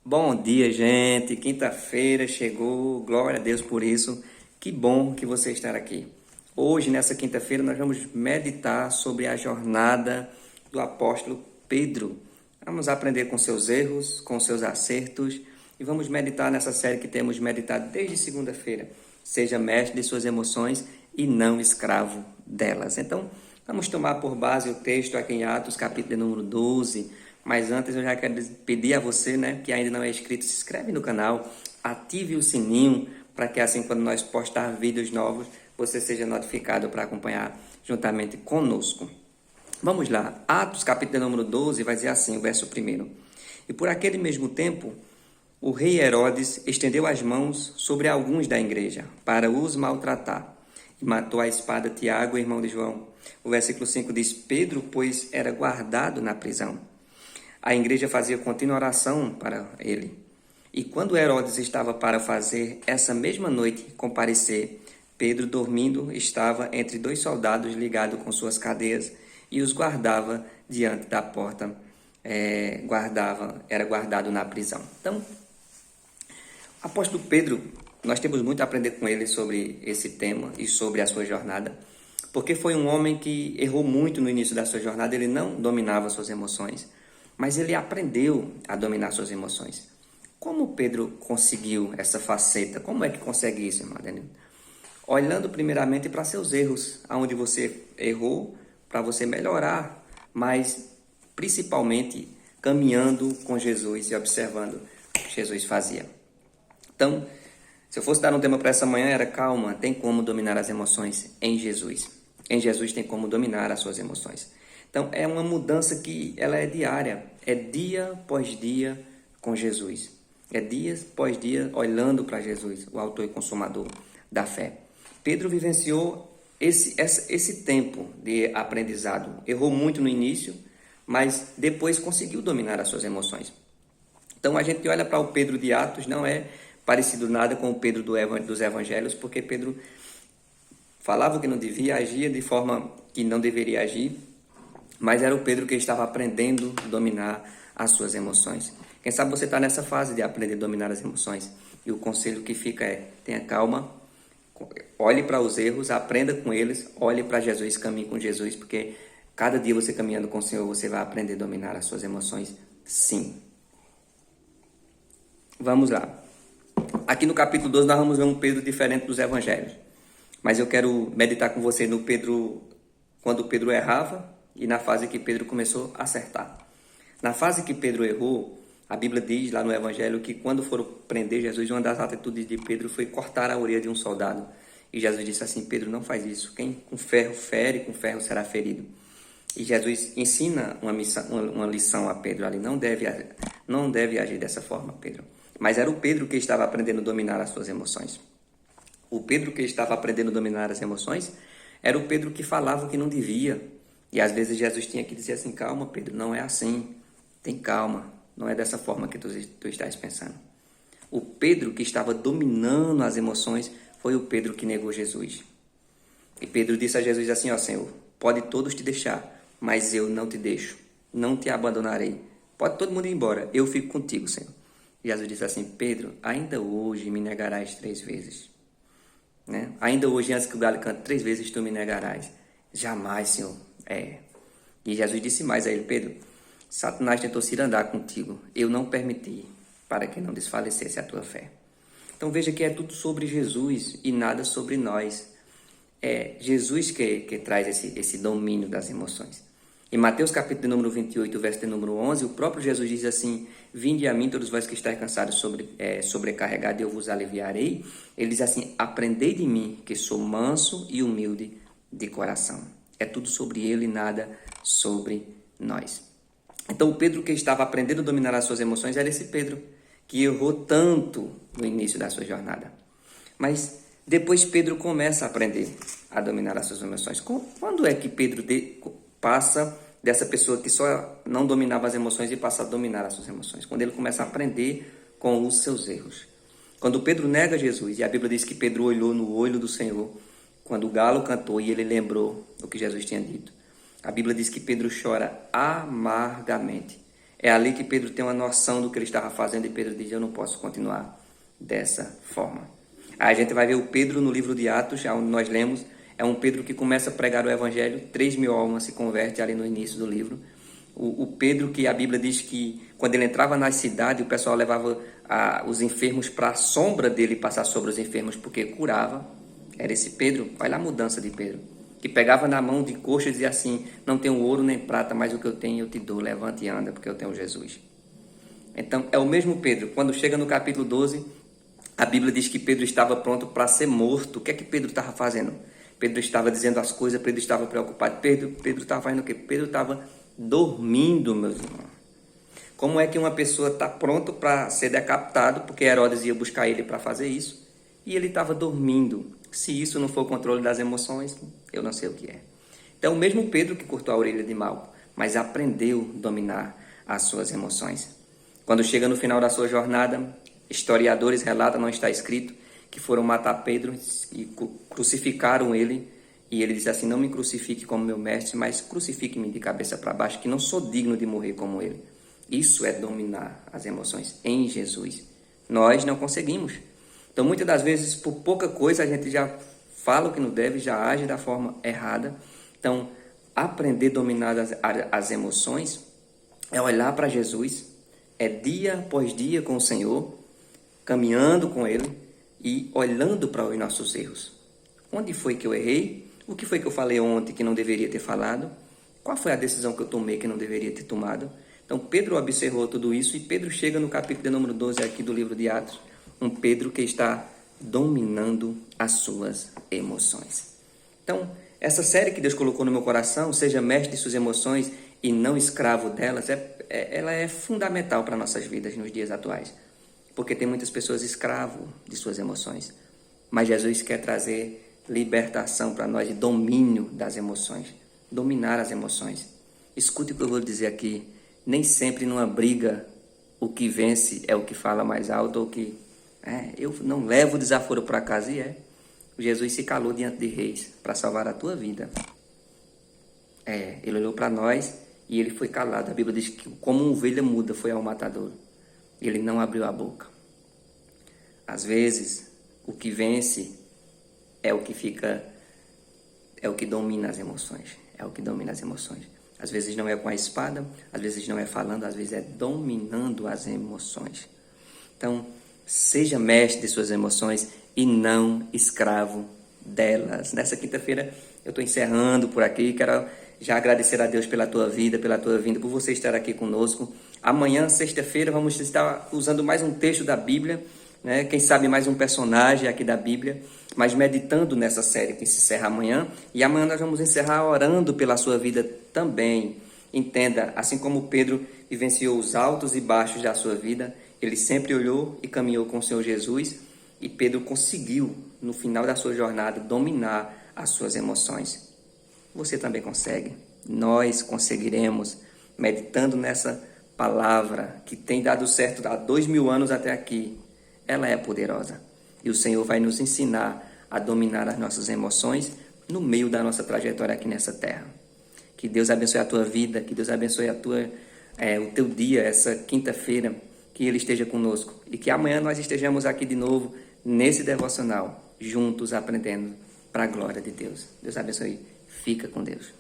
Bom dia, gente. Quinta-feira chegou. Glória a Deus por isso. Que bom que você está aqui. Hoje, nessa quinta-feira, nós vamos meditar sobre a jornada do apóstolo Pedro. Vamos aprender com seus erros, com seus acertos e vamos meditar nessa série que temos meditado desde segunda-feira. Seja mestre de suas emoções e não escravo delas. Então, vamos tomar por base o texto aqui em Atos, capítulo número 12. Mas antes eu já quero pedir a você, que ainda não é inscrito, se inscreve no canal, ative o sininho para que assim quando nós postar vídeos novos, você seja notificado para acompanhar juntamente conosco. Vamos lá, Atos capítulo número 12 vai dizer assim, o verso 1. E por aquele mesmo tempo, o rei Herodes estendeu as mãos sobre alguns da igreja para os maltratar e matou à espada Tiago, irmão de João. O versículo 5 diz, Pedro, pois, era guardado na prisão. A igreja fazia contínua oração para ele. E quando Herodes estava para fazer essa mesma noite comparecer, Pedro, dormindo, estava entre dois soldados ligado com suas cadeias e os guardava diante da porta, era guardado na prisão. Então, apóstolo Pedro, nós temos muito a aprender com ele sobre esse tema e sobre a sua jornada, porque foi um homem que errou muito no início da sua jornada, ele não dominava suas emoções, mas ele aprendeu a dominar suas emoções. Como Pedro conseguiu essa faceta? Como é que consegue isso, irmão Danilo? Olhando primeiramente para seus erros, aonde você errou, para você melhorar, mas principalmente caminhando com Jesus e observando o que Jesus fazia. Então, se eu fosse dar um tema para essa manhã, era calma, tem como dominar as emoções em Jesus. Em Jesus tem como dominar as suas emoções. Então, é uma mudança que ela é diária, é dia após dia com Jesus. É dia após dia olhando para Jesus, o autor e consumador da fé. Pedro vivenciou esse tempo de aprendizado. Errou muito no início, mas depois conseguiu dominar as suas emoções. Então, a gente olha para o Pedro de Atos, não é parecido nada com o Pedro dos Evangelhos, porque Pedro falava o que não devia, agia de forma que não deveria agir, mas era o Pedro que estava aprendendo a dominar as suas emoções. Quem sabe você está nessa fase de aprender a dominar as emoções. E o conselho que fica é, tenha calma, olhe para os erros, aprenda com eles, olhe para Jesus, caminhe com Jesus, porque cada dia você caminhando com o Senhor, você vai aprender a dominar as suas emoções, sim. Vamos lá. Aqui no capítulo 12 nós vamos ver um Pedro diferente dos evangelhos. Mas eu quero meditar com você no Pedro, quando Pedro errava, e na fase que Pedro começou a acertar. Na fase que Pedro errou, a Bíblia diz lá no Evangelho que quando foram prender Jesus, uma das atitudes de Pedro foi cortar a orelha de um soldado. E Jesus disse assim, Pedro, não faz isso. Quem com ferro fere, com ferro será ferido. E Jesus ensina uma lição a Pedro ali. Não deve agir dessa forma, Pedro. Mas era o Pedro que estava aprendendo a dominar as suas emoções. O Pedro que estava aprendendo a dominar as emoções era o Pedro que falava o que não devia. E às vezes Jesus tinha que dizer assim, calma Pedro, não é assim, tem calma, não é dessa forma que tu estás pensando. O Pedro que estava dominando as emoções foi o Pedro que negou Jesus. E Pedro disse a Jesus assim, ó Senhor, pode todos te deixar, mas eu não te deixo, não te abandonarei. Pode todo mundo ir embora, eu fico contigo, Senhor. E Jesus disse assim, Pedro, ainda hoje me negarás 3 vezes. Ainda hoje, antes que o galo cante 3 vezes, tu me negarás. Jamais, Senhor. E Jesus disse mais a ele, Pedro, Satanás tentou cirandar contigo, eu não permiti, para que não desfalecesse a tua fé. Então veja que é tudo sobre Jesus e nada sobre nós. É Jesus que traz esse domínio das emoções. Em Mateus capítulo número 28, verso de número 11, o próprio Jesus diz assim, vinde a mim todos vós que estáis cansados, sobrecarregados, e eu vos aliviarei. Ele diz assim, aprendei de mim, que sou manso e humilde de coração. É tudo sobre ele e nada sobre nós. Então o Pedro que estava aprendendo a dominar as suas emoções era esse Pedro, que errou tanto no início da sua jornada. Mas depois Pedro começa a aprender a dominar as suas emoções. Quando é que Pedro passa dessa pessoa que só não dominava as emoções e passa a dominar as suas emoções? Quando ele começa a aprender com os seus erros. Quando Pedro nega Jesus, e a Bíblia diz que Pedro olhou no olho do Senhor, quando o galo cantou e ele lembrou o que Jesus tinha dito. A Bíblia diz que Pedro chora amargamente. É ali que Pedro tem uma noção do que ele estava fazendo e Pedro diz, eu não posso continuar dessa forma. Aí a gente vai ver o Pedro no livro de Atos, onde nós lemos, é um Pedro que começa a pregar o evangelho, 3.000 almas se convertem ali no início do livro. O Pedro que a Bíblia diz que quando ele entrava na cidade, o pessoal levava os enfermos para a sombra dele passar sobre os enfermos, porque curava. Era esse Pedro, olha a mudança de Pedro, que pegava na mão de coxa e dizia assim, não tenho ouro nem prata, mas o que eu tenho eu te dou, levante e anda, porque eu tenho Jesus. Então, é o mesmo Pedro. Quando chega no capítulo 12, a Bíblia diz que Pedro estava pronto para ser morto. O que é que Pedro estava fazendo? Pedro estava dizendo as coisas, Pedro estava preocupado. Pedro estava fazendo o quê? Pedro estava dormindo, meus irmãos. Como é que uma pessoa está pronta para ser decapitado, porque Herodes ia buscar ele para fazer isso, e ele estava dormindo? Se isso não for o controle das emoções, eu não sei o que é. Então, o mesmo Pedro que cortou a orelha de Malco, mas aprendeu a dominar as suas emoções. Quando chega no final da sua jornada, historiadores relatam, não está escrito, que foram matar Pedro e crucificaram ele. E ele diz assim, não me crucifique como meu mestre, mas crucifique-me de cabeça para baixo, que não sou digno de morrer como ele. Isso é dominar as emoções em Jesus. Nós não conseguimos. Então, muitas das vezes, por pouca coisa, a gente já fala o que não deve, já age da forma errada. Então, aprender a dominar as emoções é olhar para Jesus, é dia após dia com o Senhor, caminhando com Ele e olhando para os nossos erros. Onde foi que eu errei? O que foi que eu falei ontem que não deveria ter falado? Qual foi a decisão que eu tomei que não deveria ter tomado? Então, Pedro observou tudo isso e Pedro chega no capítulo de número 12 aqui do livro de Atos, um Pedro que está dominando as suas emoções. Então, essa série que Deus colocou no meu coração, seja mestre de suas emoções e não escravo delas, ela é fundamental para nossas vidas nos dias atuais. Porque tem muitas pessoas escravos de suas emoções. Mas Jesus quer trazer libertação para nós e domínio das emoções. Dominar as emoções. Escute o que eu vou dizer aqui. Nem sempre numa briga o que vence é o que fala mais alto ou que... eu não levo o desaforo para casa e Jesus se calou diante de reis para salvar a tua vida. Ele olhou para nós e ele foi calado. A Bíblia diz que como uma ovelha muda foi ao matadouro. Ele não abriu a boca. Às vezes, o que vence é o que domina as emoções. É o que domina as emoções. Às vezes não é com a espada, às vezes não é falando, às vezes é dominando as emoções. Então, seja mestre de suas emoções e não escravo delas. Nessa quinta-feira eu estou encerrando por aqui. Quero já agradecer a Deus pela tua vida, pela tua vinda, por você estar aqui conosco. Amanhã, sexta-feira, vamos estar usando mais um texto da Bíblia, né? Quem sabe mais um personagem aqui da Bíblia, mas meditando nessa série que se encerra amanhã. E amanhã nós vamos encerrar orando pela sua vida também. Entenda, assim como Pedro vivenciou os altos e baixos da sua vida, ele sempre olhou e caminhou com o Senhor Jesus, e Pedro conseguiu, no final da sua jornada, dominar as suas emoções. Você também consegue. Nós conseguiremos, meditando nessa palavra que tem dado certo há 2000 anos até aqui. Ela é poderosa. E o Senhor vai nos ensinar a dominar as nossas emoções no meio da nossa trajetória aqui nessa terra. Que Deus abençoe a tua vida, que Deus abençoe o teu dia, essa quinta-feira, que Ele esteja conosco. E que amanhã nós estejamos aqui de novo, nesse devocional, juntos aprendendo para a glória de Deus. Deus abençoe. Fica com Deus.